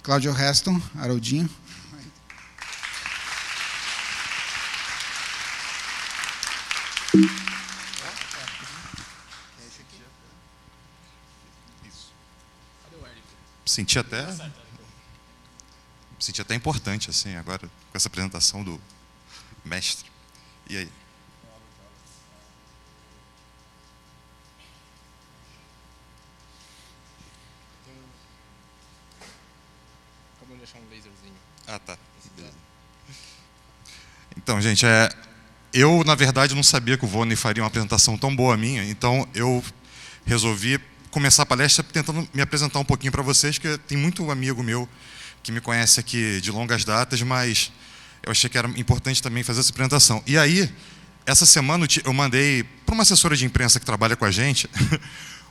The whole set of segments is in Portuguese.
Cláudio Reston, Haroldinho. Senti até importante, assim, agora, com essa apresentação do mestre. E aí? Como deixar um laserzinho? Ah, tá. Beleza. Então, gente, eu, na verdade, não sabia que o Vônei faria uma apresentação tão boa minha, então eu resolvi começar a palestra tentando me apresentar um pouquinho para vocês, que tem muito amigo meu que me conhece aqui de longas datas, mas eu achei que era importante também fazer essa apresentação. E aí, essa semana eu mandei para uma assessora de imprensa que trabalha com a gente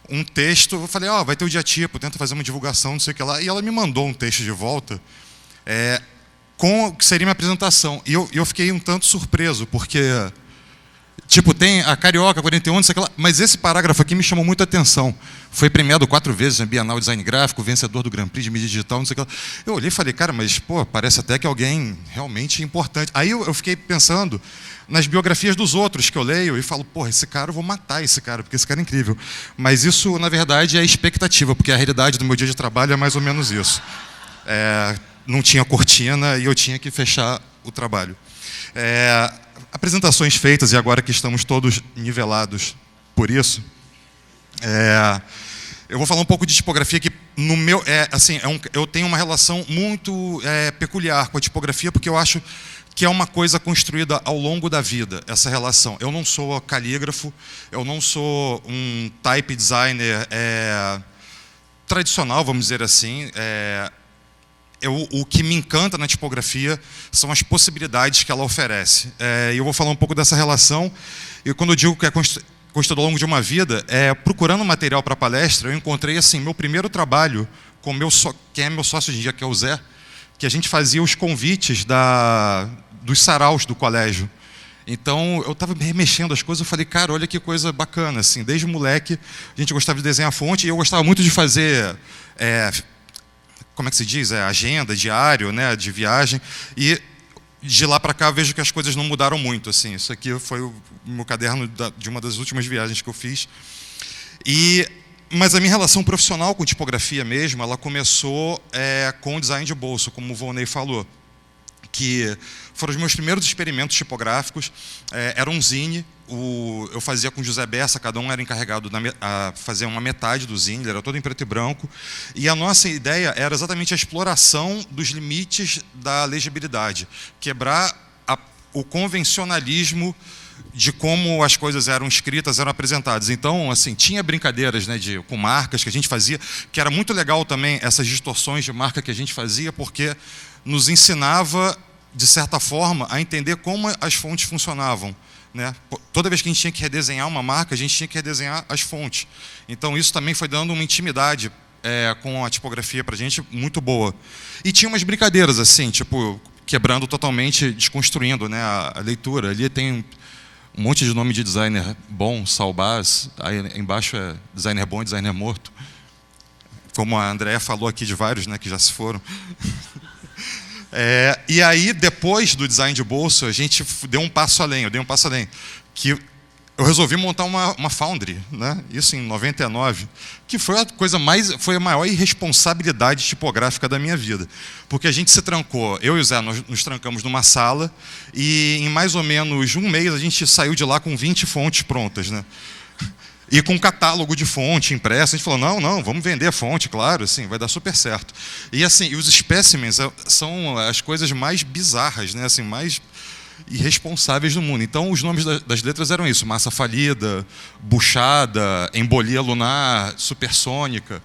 um texto, eu falei, vai ter o diatipo, tenta fazer uma divulgação, não sei o que lá, e ela me mandou um texto de volta com o que seria minha apresentação. E eu fiquei um tanto surpreso, porque tipo, tem a Carioca 41, não sei o que lá, mas esse parágrafo aqui me chamou muita atenção. Foi premiado 4 vezes na Bienal Design Gráfico, vencedor do Grand Prix de Mídia Digital, não sei o que lá. Eu olhei e falei, cara, mas pô, parece até que alguém realmente importante. Aí eu fiquei pensando nas biografias dos outros que eu leio e falo, porra, esse cara, eu vou matar esse cara, porque esse cara é incrível. Mas isso, na verdade, é expectativa, porque a realidade do meu dia de trabalho é mais ou menos isso. Não tinha cortina e eu tinha que fechar o trabalho. Apresentações feitas, e agora que estamos todos nivelados por isso, eu vou falar um pouco de tipografia que, no meu, eu tenho uma relação muito peculiar com a tipografia, porque eu acho que é uma coisa construída ao longo da vida, essa relação. Eu não sou calígrafo, eu não sou um type designer tradicional, vamos dizer assim. O que me encanta na tipografia são as possibilidades que ela oferece. E eu vou falar um pouco dessa relação. E quando eu digo que é construído ao longo de uma vida, procurando material para a palestra, eu encontrei assim, meu primeiro trabalho com quem é meu sócio hoje em dia, que é o Zé, que a gente fazia os convites dos saraus do colégio. Então, eu estava remexendo as coisas, eu falei, cara, olha que coisa bacana. Assim, desde moleque, a gente gostava de desenhar fonte, e eu gostava muito de fazer... como é que se diz? Agenda, diário, né, de viagem. E de lá para cá eu vejo que as coisas não mudaram muito. Assim. Isso aqui foi o meu caderno de uma das últimas viagens que eu fiz. Mas a minha relação profissional com tipografia mesmo, ela começou com o design de bolso, como o Vônei falou. Que foram os meus primeiros experimentos tipográficos. Era um zine, eu fazia com José Bessa, cada um era encarregado a fazer uma metade do zine, ele era todo em preto e branco, e a nossa ideia era exatamente a exploração dos limites da legibilidade, quebrar o convencionalismo de como as coisas eram escritas, eram apresentadas. Então, assim, tinha brincadeiras, né, com marcas que a gente fazia, que era muito legal também, essas distorções de marca que a gente fazia, porque nos ensinava, de certa forma, a entender como as fontes funcionavam. Né? Toda vez que a gente tinha que redesenhar uma marca, a gente tinha que redesenhar as fontes. Então, isso também foi dando uma intimidade com a tipografia para a gente muito boa. E tinha umas brincadeiras, assim, tipo, quebrando totalmente, desconstruindo, né, a leitura. Ali tem um monte de nome de designer bom, Salbaz, aí embaixo é designer bom e designer morto. Como a Andréa falou aqui de vários, né, que já se foram. E aí, depois do design de bolso, a gente deu um passo além, eu dei um passo além, que eu resolvi montar uma foundry, né? Isso em 99, que foi a maior irresponsabilidade tipográfica da minha vida. Porque a gente se trancou, eu e o Zé, nós nos trancamos numa sala, e em mais ou menos um mês a gente saiu de lá com 20 fontes prontas, né? E com um catálogo de fonte impresso, a gente falou, não, vamos vender a fonte, claro, assim, vai dar super certo. E assim, os specimens são as coisas mais bizarras, né, assim, mais irresponsáveis do mundo. Então, os nomes das letras eram isso, massa falida, buchada, embolia lunar, supersônica.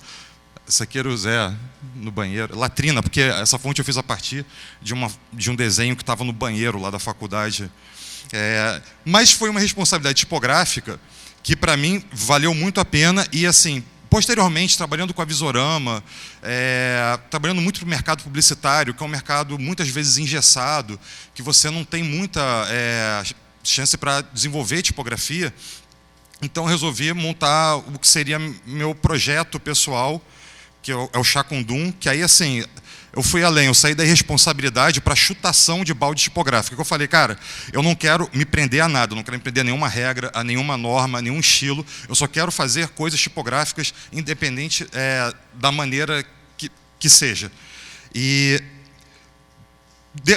Esse aqui era o Zé no banheiro. Latrina, porque essa fonte eu fiz a partir de um desenho que estava no banheiro lá da faculdade. Mas foi uma responsabilidade tipográfica que para mim valeu muito a pena, e assim, posteriormente, trabalhando com a Visorama, trabalhando muito para o mercado publicitário, que é um mercado muitas vezes engessado, que você não tem muita chance para desenvolver tipografia, então resolvi montar o que seria meu projeto pessoal que é o Chacundum, que aí, assim, eu fui além, eu saí da irresponsabilidade para chutação de balde tipográfico. Eu falei, cara, eu não quero me prender a nada, eu não quero me prender a nenhuma regra, a nenhuma norma, a nenhum estilo, eu só quero fazer coisas tipográficas independente da maneira que seja. E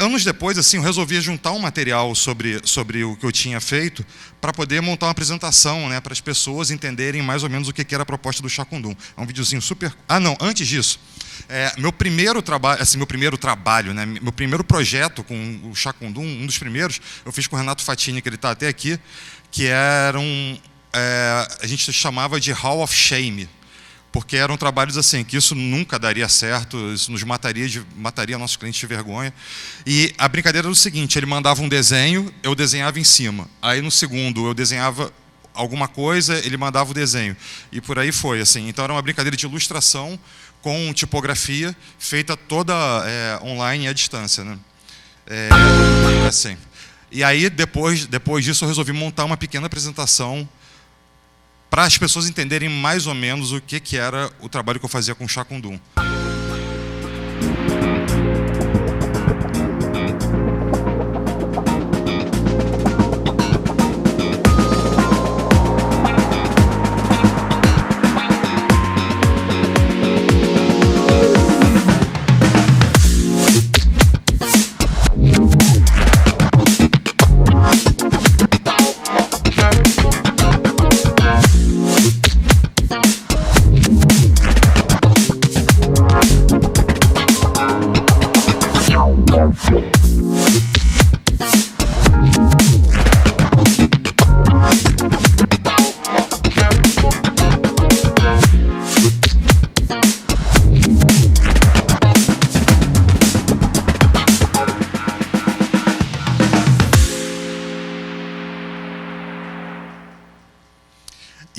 anos depois, assim, eu resolvi juntar um material sobre o que eu tinha feito para poder montar uma apresentação, né, para as pessoas entenderem mais ou menos o que era a proposta do Chacundum. É um videozinho super... Ah, não, antes disso, meu primeiro trabalho, né, meu primeiro projeto com o Chacundum, um dos primeiros, eu fiz com o Renato Fatini, que ele está até aqui, que era a gente chamava de Hall of Shame, porque eram trabalhos assim, que isso nunca daria certo, isso nos mataria nossos clientes de vergonha. E a brincadeira era o seguinte, ele mandava um desenho, eu desenhava em cima. Aí no segundo eu desenhava alguma coisa, ele mandava o desenho. E por aí foi, assim. Então era uma brincadeira de ilustração com tipografia, feita toda online e à distância, né? Assim. E aí, depois disso, eu resolvi montar uma pequena apresentação para as pessoas entenderem mais ou menos o que era o trabalho que eu fazia com o Chacundum.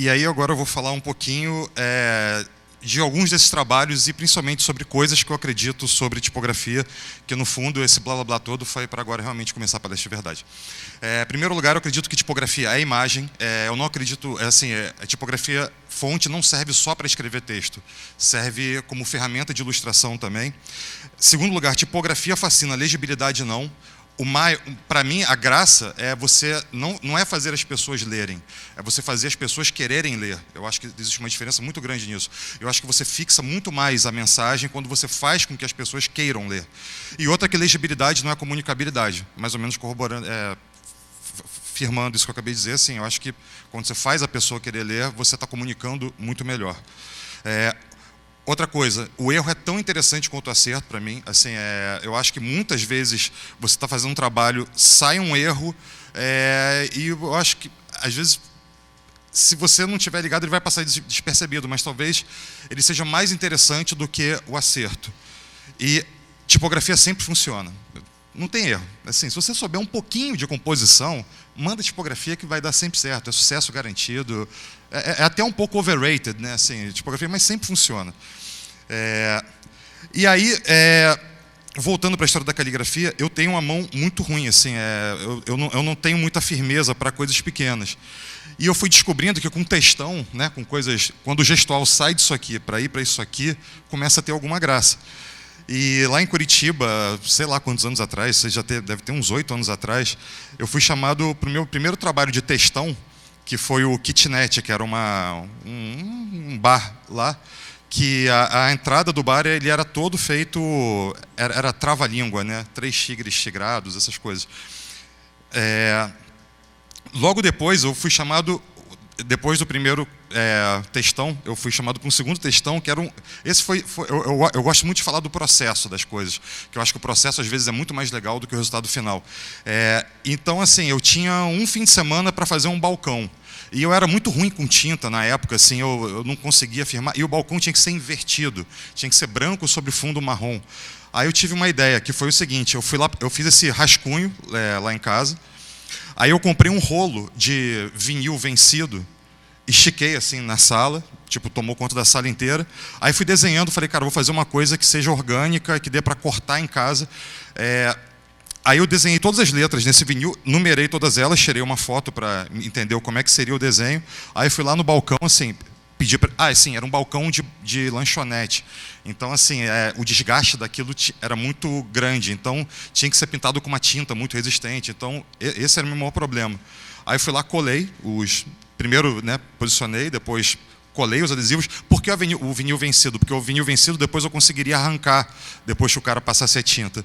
E aí agora eu vou falar um pouquinho de alguns desses trabalhos e principalmente sobre coisas que eu acredito sobre tipografia, que no fundo esse blá blá blá todo foi para agora realmente começar a palestra de verdade. Em primeiro lugar, eu acredito que tipografia é imagem. Eu não acredito, a tipografia fonte não serve só para escrever texto, serve como ferramenta de ilustração também. Segundo lugar, tipografia fascina, legibilidade não. Para mim, a graça é você não é fazer as pessoas lerem, é você fazer as pessoas quererem ler. Eu acho que existe uma diferença muito grande nisso. Eu acho que você fixa muito mais a mensagem quando você faz com que as pessoas queiram ler. E outra que legibilidade não é comunicabilidade, mais ou menos corroborando, firmando isso que eu acabei de dizer. Assim, eu acho que quando você faz a pessoa querer ler, você está comunicando muito melhor. Outra coisa, o erro é tão interessante quanto o acerto para mim. Assim, eu acho que muitas vezes você está fazendo um trabalho, sai um erro, e eu acho que, às vezes, se você não estiver ligado, ele vai passar despercebido, mas talvez ele seja mais interessante do que o acerto. E tipografia sempre funciona. Não tem erro. Assim, se você souber um pouquinho de composição, manda tipografia que vai dar sempre certo. É sucesso garantido. É até um pouco overrated, né? Assim, tipografia, mas sempre funciona. E aí, voltando para a história da caligrafia, eu tenho uma mão muito ruim. Assim, eu não tenho muita firmeza para coisas pequenas. E eu fui descobrindo que com textão, né, com coisas, quando o gestual sai disso aqui para ir para isso aqui, começa a ter alguma graça. E lá em Curitiba, sei lá quantos anos atrás, você já deve ter uns 8 anos atrás, eu fui chamado para o meu primeiro trabalho de textão, que foi o Kitnet, que era um bar lá, que a entrada do bar ele era todo feito, era trava-língua, né? 3 tigres tigrados, essas coisas. Logo depois, eu fui chamado, depois do primeiro textão, eu fui chamado para um segundo textão, que era eu gosto muito de falar do processo das coisas, que eu acho que o processo às vezes é muito mais legal do que o resultado final. Então, assim, eu tinha um fim de semana para fazer um balcão. E eu era muito ruim com tinta na época, assim, eu não conseguia firmar. E o balcão tinha que ser invertido, tinha que ser branco sobre fundo marrom. Aí eu tive uma ideia, que foi o seguinte, eu fui lá, eu fiz esse rascunho lá em casa. Aí eu comprei um rolo de vinil vencido, estiquei assim na sala, tipo, tomou conta da sala inteira. Aí fui desenhando, falei, cara, vou fazer uma coisa que seja orgânica, que dê para cortar em casa. Aí eu desenhei todas as letras nesse vinil, numerei todas elas, tirei uma foto para entender como é que seria o desenho. Aí fui lá no balcão, assim, pedi sim, era um balcão de lanchonete. Então, assim, o desgaste daquilo era muito grande. Então, tinha que ser pintado com uma tinta muito resistente. Então, esse era o meu maior problema. Aí fui lá, colei primeiro, né, posicionei, depois colei os adesivos. Por que o vinil vencido? Porque o vinil vencido depois eu conseguiria arrancar, depois que o cara passasse a tinta.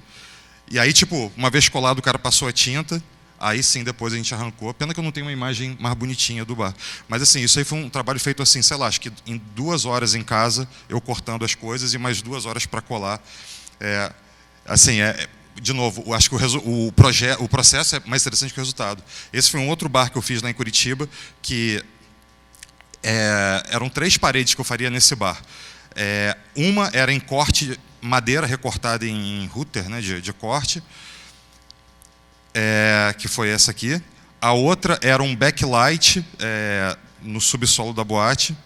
E aí, tipo, uma vez colado, o cara passou a tinta, aí sim, depois a gente arrancou. Pena que eu não tenho uma imagem mais bonitinha do bar. Mas assim, isso aí foi um trabalho feito assim, sei lá, acho que em 2 horas em casa, eu cortando as coisas, e mais 2 horas para colar. De novo, eu acho que o processo é mais interessante que o resultado. Esse foi um outro bar que eu fiz lá em Curitiba, que eram 3 paredes que eu faria nesse bar. Uma era em corte, madeira recortada em router, né, de corte, que foi essa aqui. A outra era um backlight no subsolo da boate.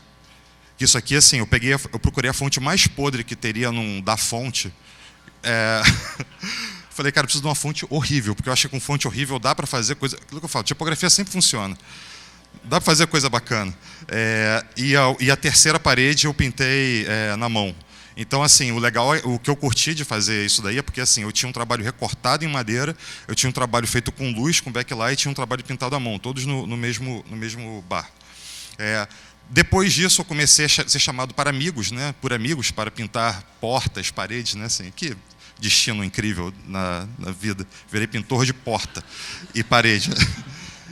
Isso aqui, assim, eu procurei a fonte mais podre que teria da fonte. Falei, cara, eu preciso de uma fonte horrível, porque eu acho que com fonte horrível dá para fazer coisa... Aquilo que eu falo, tipografia sempre funciona. Dá para fazer coisa bacana. E a terceira parede eu pintei na mão. Então, assim, o legal, o que eu curti de fazer isso daí é porque, assim, eu tinha um trabalho recortado em madeira, eu tinha um trabalho feito com luz, com backlight, e um trabalho pintado à mão, todos no mesmo bar. Depois disso, eu comecei a ser chamado para amigos, né, por amigos, para pintar portas, paredes, né, assim, que destino incrível na vida. Virei pintor de porta e parede.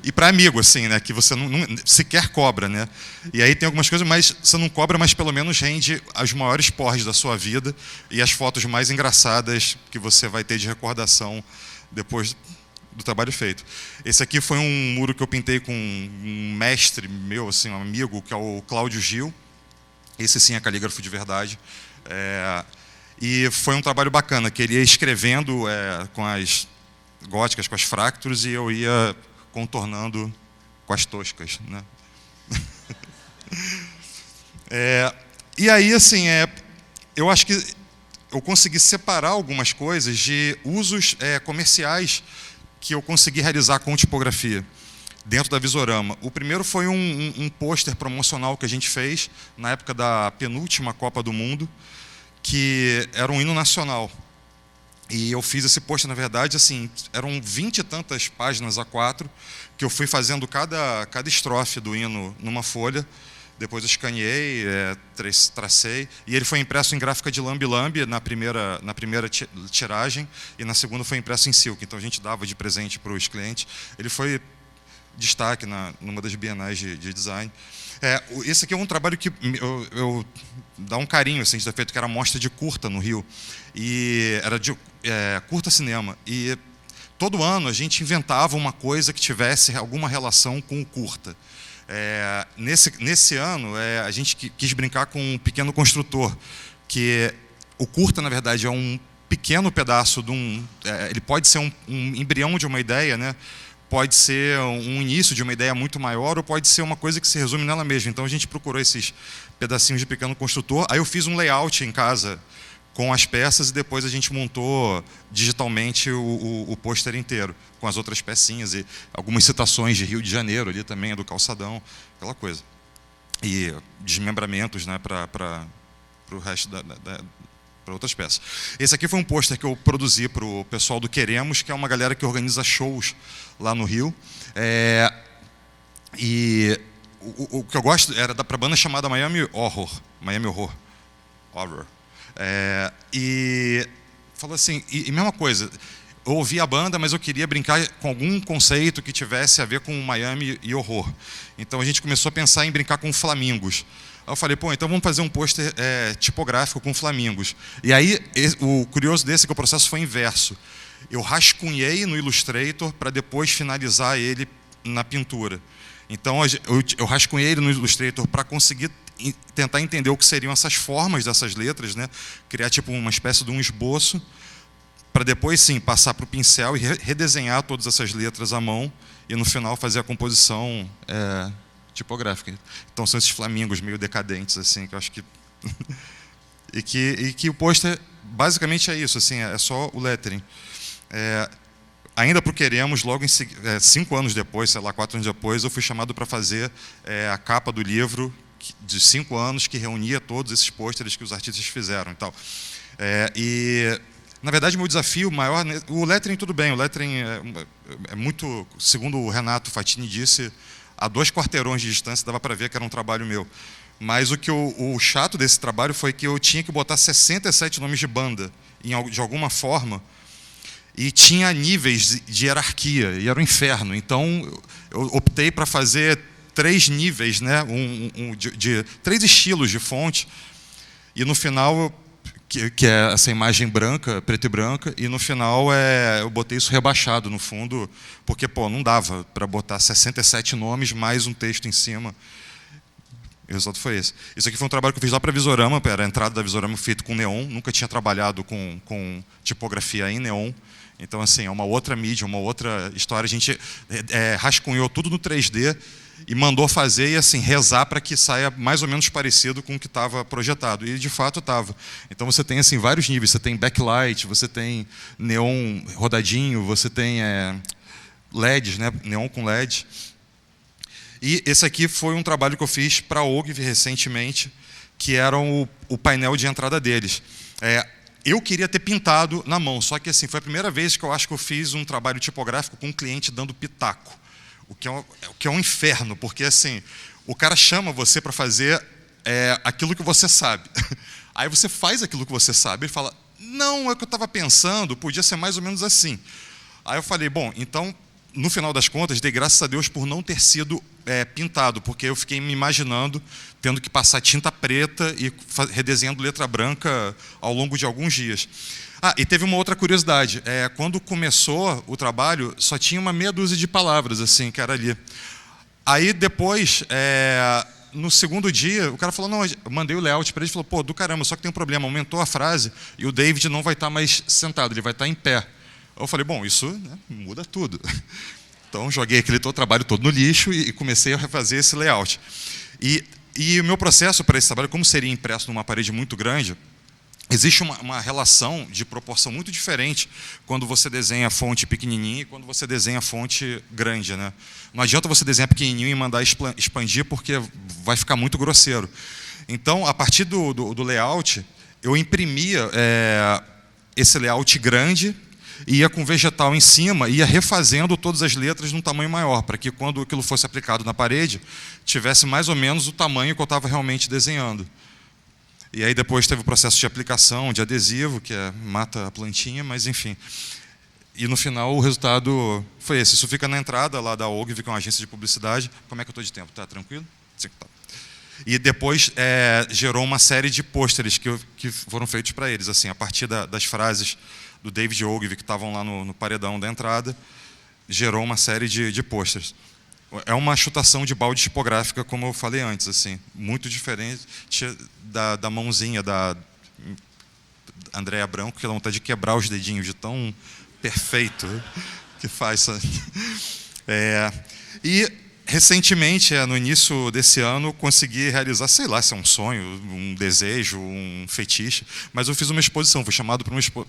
E para amigo, assim, né, que você não sequer cobra, né? E aí tem algumas coisas, mas você não cobra, mas pelo menos rende as maiores porres da sua vida e as fotos mais engraçadas que você vai ter de recordação depois do trabalho feito. Esse aqui foi um muro que eu pintei com um mestre meu, assim, um amigo, que é o Cláudio Gil. Esse sim é calígrafo de verdade. E foi um trabalho bacana, que ele ia escrevendo com as góticas, com as fractures, e eu ia contornando com as toscas, né? E aí, assim, eu acho que eu consegui separar algumas coisas de usos comerciais que eu consegui realizar com tipografia dentro da Visorama. O primeiro foi um pôster promocional que a gente fez na época da penúltima Copa do Mundo, que era um hino nacional. E eu fiz esse pôster, na verdade, assim, eram 20 e tantas páginas A4, que eu fui fazendo cada estrofe do hino numa folha. Depois eu escaneei, tracei, e ele foi impresso em gráfica de lambe-lambe na primeira tiragem, e na segunda foi impresso em silk. Então a gente dava de presente para os clientes. Ele foi destaque numa das bienais de design. Esse aqui é um trabalho que eu dá um carinho assim, de ter feito, que era mostra de curta no Rio. E era de curta cinema. E todo ano a gente inventava uma coisa que tivesse alguma relação com o curta. Nesse ano, a gente quis brincar com um pequeno construtor, que o curta, na verdade, é um pequeno pedaço de ele pode ser um embrião de uma ideia, né? Pode ser um início de uma ideia muito maior, ou pode ser uma coisa que se resume nela mesma. Então a gente procurou esses pedacinhos de pequeno construtor. Aí eu fiz um layout em casa com as peças, e depois a gente montou digitalmente o pôster inteiro, com as outras pecinhas e algumas citações de Rio de Janeiro ali também, do calçadão, aquela coisa. E desmembramentos, né, para o resto para outras peças. Esse aqui foi um pôster que eu produzi para o pessoal do Queremos, que é uma galera que organiza shows lá no Rio. E o que eu gosto era para a banda chamada Miami Horror. E falou assim, e mesma coisa, eu ouvi a banda, mas eu queria brincar com algum conceito que tivesse a ver com Miami e horror. Então a gente começou a pensar em brincar com flamingos. Aí eu falei, então vamos fazer um pôster tipográfico com flamingos. E aí, o curioso desse é que o processo foi inverso. Eu rascunhei no Illustrator para depois finalizar ele na pintura. Então eu rascunhei ele no Illustrator para conseguir tentar entender o que seriam essas formas dessas letras, né? Criar tipo uma espécie de um esboço, para depois sim passar para o pincel e redesenhar todas essas letras à mão, e no final fazer a composição tipográfica. Então são esses flamingos meio decadentes, assim, que eu acho que e que o pôster basicamente é isso, assim, é só o lettering. Ainda para o Queremos, logo em 5 anos depois, sei lá, 4 anos depois, eu fui chamado para fazer a capa do livro, de 5 anos que reunia todos esses pôsteres que os artistas fizeram e tal. E, na verdade, meu desafio maior... O lettering, tudo bem, o lettering é muito... Segundo o Renato Fatini disse, a 2 quarteirões de distância dava para ver que era um trabalho meu. Mas o chato desse trabalho foi que eu tinha que botar 67 nomes de banda, de alguma forma, e tinha níveis de hierarquia, e era um inferno. Então, eu optei para fazer 3 níveis, né, de 3 estilos de fonte, e no final, que é essa imagem branca, preta e branca, e no final eu botei isso rebaixado no fundo, porque não dava para botar 67 nomes mais um texto em cima. O resultado foi esse. Isso aqui foi um trabalho que eu fiz lá para a Visorama, era a entrada da Visorama feito com neon, nunca tinha trabalhado com tipografia em neon. Então, assim, é uma outra mídia, uma outra história. A gente rascunhou tudo no 3D e mandou fazer e, assim, rezar para que saia mais ou menos parecido com o que estava projetado. E, de fato, estava. Então, você tem, assim, vários níveis. Você tem backlight, você tem neon rodadinho, você tem LEDs, né? Neon com LED. E esse aqui foi um trabalho que eu fiz para a Ogilvy recentemente, que era o painel de entrada deles. Eu queria ter pintado na mão, só que assim, foi a primeira vez que eu acho que eu fiz um trabalho tipográfico com um cliente dando pitaco, o que é um inferno, porque assim, o cara chama você para fazer aquilo que você sabe. Aí você faz aquilo que você sabe, ele fala, não, é o que eu estava pensando, podia ser mais ou menos assim. Aí eu falei, bom, então, no final das contas, dei graças a Deus por não ter sido pintado, porque eu fiquei me imaginando tendo que passar tinta preta e redesenhando letra branca ao longo de alguns dias. E teve uma outra curiosidade. Quando começou o trabalho, só tinha uma meia dúzia de palavras, assim, que era ali. Aí depois, no segundo dia, o cara falou, não, eu mandei o layout para ele, falou, pô, do caramba, só que tem um problema, aumentou a frase e o David não vai estar mais sentado, ele vai estar em pé. Eu falei, bom, isso, né, muda tudo. Então, joguei aquele trabalho todo no lixo e comecei a refazer esse layout. E o meu processo para esse trabalho, como seria impresso numa parede muito grande, existe uma relação de proporção muito diferente quando você desenha fonte pequenininha e quando você desenha fonte grande, né? Não adianta você desenhar pequenininho e mandar expandir, porque vai ficar muito grosseiro. Então, a partir do layout, eu imprimia esse layout grande, ia com vegetal em cima, ia refazendo todas as letras num tamanho maior, para que quando aquilo fosse aplicado na parede, tivesse mais ou menos o tamanho que eu estava realmente desenhando. E aí depois teve o processo de aplicação, de adesivo, que mata a plantinha, mas enfim. E no final o resultado foi esse. Isso fica na entrada lá da Ogilvy, que é uma agência de publicidade. Como é que eu estou de tempo? Está tranquilo? Sim, tá. E depois gerou uma série de pôsteres que foram feitos para eles, assim, a partir das frases do David Ogilvy, que estavam lá no paredão da entrada, gerou uma série de pôsteres. É uma chutação de balde tipográfica, como eu falei antes, assim, muito diferente da mãozinha da Andréa Branco, que dá vontade de quebrar os dedinhos, de tão perfeito que faz. E, recentemente, no início desse ano, consegui realizar, sei lá se é um sonho, um desejo, um fetiche, mas eu fiz uma exposição, fui chamado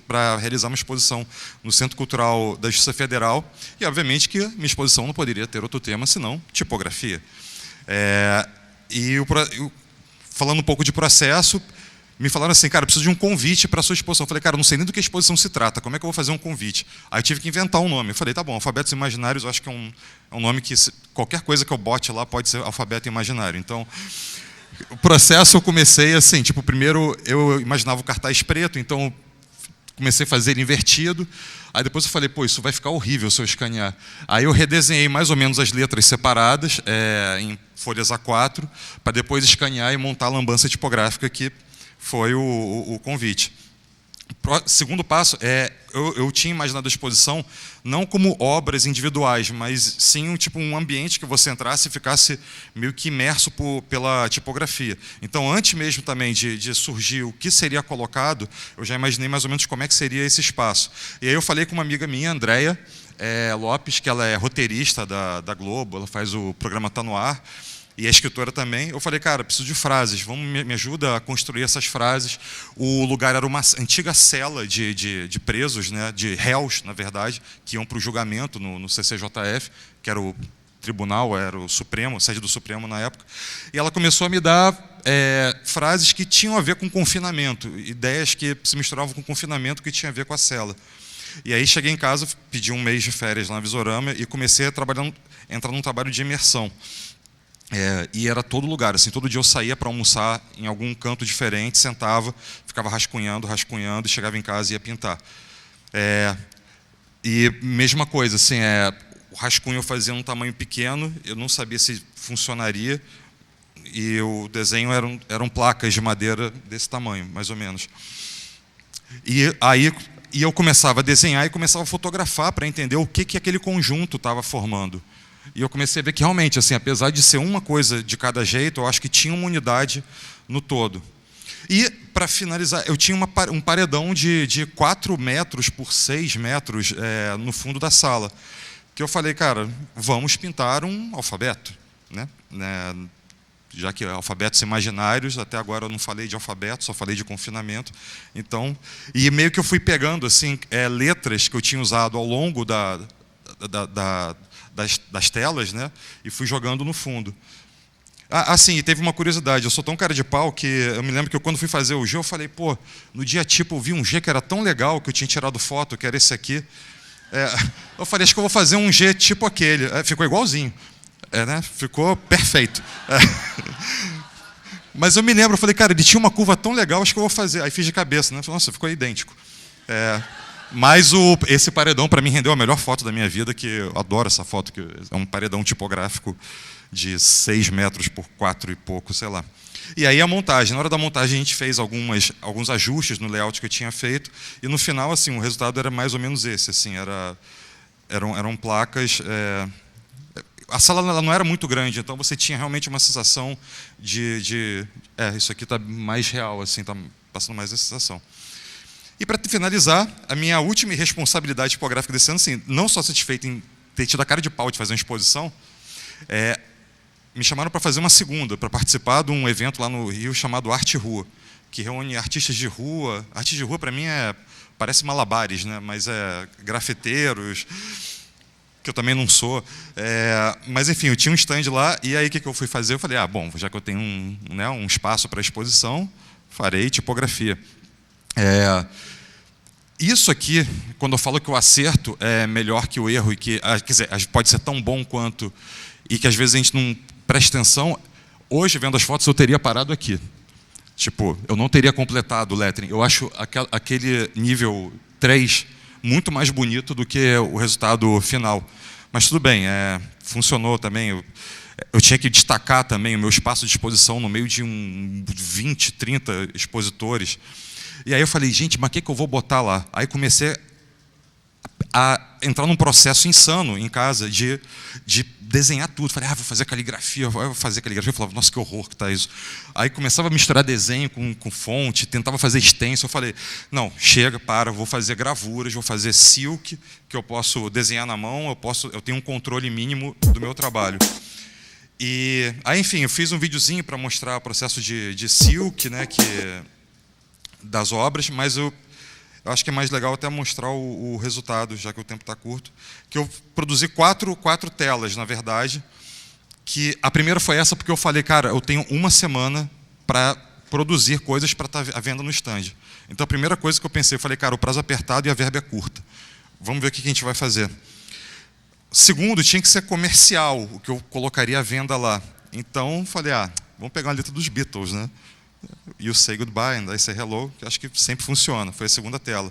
para realizar uma exposição no Centro Cultural da Justiça Federal, e obviamente que minha exposição não poderia ter outro tema senão tipografia. Falando um pouco de processo, me falaram assim, cara, eu preciso de um convite para a sua exposição. Eu falei, cara, eu não sei nem do que a exposição se trata, como é que eu vou fazer um convite? Aí eu tive que inventar um nome. Eu falei, tá bom, alfabetos imaginários, eu acho que é um nome que qualquer coisa que eu bote lá pode ser alfabeto imaginário. Então, o processo eu comecei assim, tipo, primeiro eu imaginava o cartaz preto, então comecei a fazer ele invertido. Aí depois eu falei, pô, isso vai ficar horrível se eu escanear. Aí eu redesenhei mais ou menos as letras separadas, em folhas A4, para depois escanear e montar a lambança tipográfica que foi o convite. Segundo passo, eu tinha imaginado a exposição não como obras individuais, mas sim um ambiente que você entrasse e ficasse meio que imerso pela tipografia. Então, antes mesmo também de surgir o que seria colocado, eu já imaginei mais ou menos como é que seria esse espaço. E aí eu falei com uma amiga minha, Andréa Lopes, que ela é roteirista da Globo, ela faz o programa Tá No Ar, e é escritora também. Eu falei, cara, preciso de frases, me ajuda a construir essas frases. O lugar era uma antiga cela de presos, né, de réus, na verdade, que iam para o julgamento no CCJF, que era o tribunal, era o Supremo, sede do Supremo na época, e ela começou a me dar frases que tinham a ver com confinamento, ideias que se misturavam com confinamento que tinha a ver com a cela. E aí cheguei em casa, pedi um mês de férias lá na Visorama e comecei a entrar num trabalho de imersão. E era todo lugar, assim, todo dia eu saía para almoçar em algum canto diferente, sentava, ficava rascunhando, e chegava em casa e ia pintar. E mesma coisa, assim, o rascunho eu fazia num tamanho pequeno, eu não sabia se funcionaria, e o desenho eram placas de madeira desse tamanho, mais ou menos. E aí eu começava a desenhar e começava a fotografar para entender o que aquele conjunto estava formando. E eu comecei a ver que realmente, assim, apesar de ser uma coisa de cada jeito, eu acho que tinha uma unidade no todo. E, para finalizar, eu tinha um paredão de 4 metros por 6 metros no fundo da sala. Que eu falei, cara, vamos pintar um alfabeto, né? Já que alfabetos imaginários, até agora eu não falei de alfabeto, só falei de confinamento. Então, e meio que eu fui pegando assim, letras que eu tinha usado ao longo das telas, né, e fui jogando no fundo. Assim, teve uma curiosidade, eu sou tão cara de pau que eu me lembro que quando fui fazer o G, eu falei, pô, no dia tipo eu vi um G que era tão legal que eu tinha tirado foto, que era esse aqui. Eu falei, acho que eu vou fazer um G tipo aquele. Ficou igualzinho. Né? Ficou perfeito. Mas eu me lembro, eu falei, cara, ele tinha uma curva tão legal, acho que eu vou fazer. Aí fiz de cabeça, né? Nossa, ficou idêntico. Mas esse paredão, para mim, rendeu a melhor foto da minha vida, que eu adoro essa foto, que é um paredão tipográfico de 6 metros por 4 e pouco, sei lá. E aí a montagem. Na hora da montagem, a gente fez alguns ajustes no layout que eu tinha feito, e no final, assim, o resultado era mais ou menos esse. Assim, eram placas... A sala ela não era muito grande, então você tinha realmente uma sensação isso aqui está mais real, assim, está passando mais essa sensação. E para finalizar, a minha última responsabilidade tipográfica desse ano, assim, não só satisfeito em ter tido a cara de pau de fazer uma exposição, me chamaram para fazer uma segunda, para participar de um evento lá no Rio chamado Arte Rua, que reúne artistas de rua. Arte de rua, para mim, parece malabares, né? Mas grafiteiros, que eu também não sou. Mas, enfim, eu tinha um stand lá, e aí o que eu fui fazer? Eu falei, bom, já que eu tenho um espaço para exposição, farei tipografia. Isso aqui, quando eu falo que o acerto é melhor que o erro, e que, quer dizer, pode ser tão bom quanto, e que às vezes a gente não presta atenção, hoje, vendo as fotos, eu teria parado aqui. Tipo, eu não teria completado o lettering. Eu acho aquele nível 3 muito mais bonito do que o resultado final. Mas tudo bem, funcionou também. Eu tinha que destacar também o meu espaço de exposição no meio de 20, 30 expositores. E aí eu falei, gente, mas o que eu vou botar lá? Aí comecei a entrar num processo insano em casa de desenhar tudo. Falei, vou fazer caligrafia, vou fazer caligrafia. Eu falava, nossa, que horror que está isso. Aí começava a misturar desenho com fonte, tentava fazer stencil. Eu falei, não, chega, vou fazer gravuras, vou fazer silk, que eu posso desenhar na mão, eu tenho um controle mínimo do meu trabalho. E aí, enfim, eu fiz um videozinho para mostrar o processo de silk, né, das obras, mas eu acho que é mais legal até mostrar o resultado, já que o tempo está curto. Que eu produzi quatro telas, na verdade. Que a primeira foi essa, porque eu falei, cara, eu tenho uma semana para produzir coisas para estar à venda no stand. Então, a primeira coisa que eu pensei, eu falei, cara, o prazo é apertado e a verba é curta. Vamos ver o que a gente vai fazer. Segundo, tinha que ser comercial, o que eu colocaria à venda lá. Então, falei, vamos pegar uma letra dos Beatles, né? You Say Goodbye, and I Say Hello, que acho que sempre funciona. Foi a segunda tela.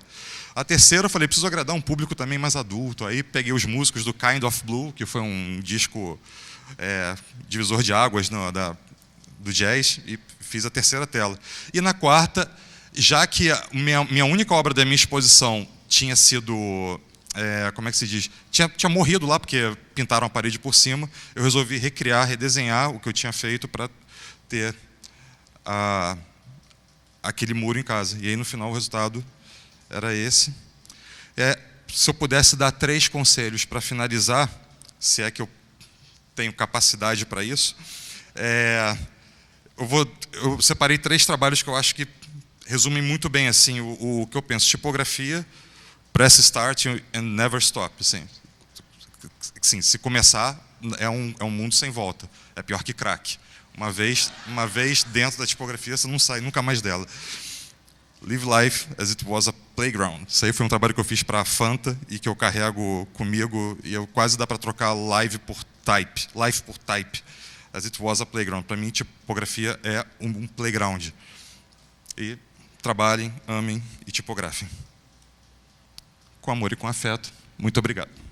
A terceira, eu falei, preciso agradar um público também mais adulto. Aí peguei os músicos do Kind of Blue, que foi um disco divisor de águas do jazz, e fiz a terceira tela. E na quarta, já que minha única obra da minha exposição tinha sido... como é que se diz? Tinha morrido lá, porque pintaram a parede por cima. Eu resolvi recriar, redesenhar o que eu tinha feito para ter aquele muro em casa. E aí, no final, o resultado era esse. Se eu pudesse dar 3 conselhos para finalizar, se é que eu tenho capacidade para isso, eu separei 3 trabalhos que eu acho que resumem muito bem assim, o que eu penso. Tipografia, press start and never stop. Assim, se começar, é um mundo sem volta. É pior que crack. Uma vez dentro da tipografia, você não sai nunca mais dela. Live life as it was a playground. Isso aí foi um trabalho que eu fiz para a Fanta e que eu carrego comigo, e eu quase dá para trocar live por type. As it was a playground. Para mim, tipografia é um playground. E trabalhem, amem e tipografem. Com amor e com afeto. Muito obrigado.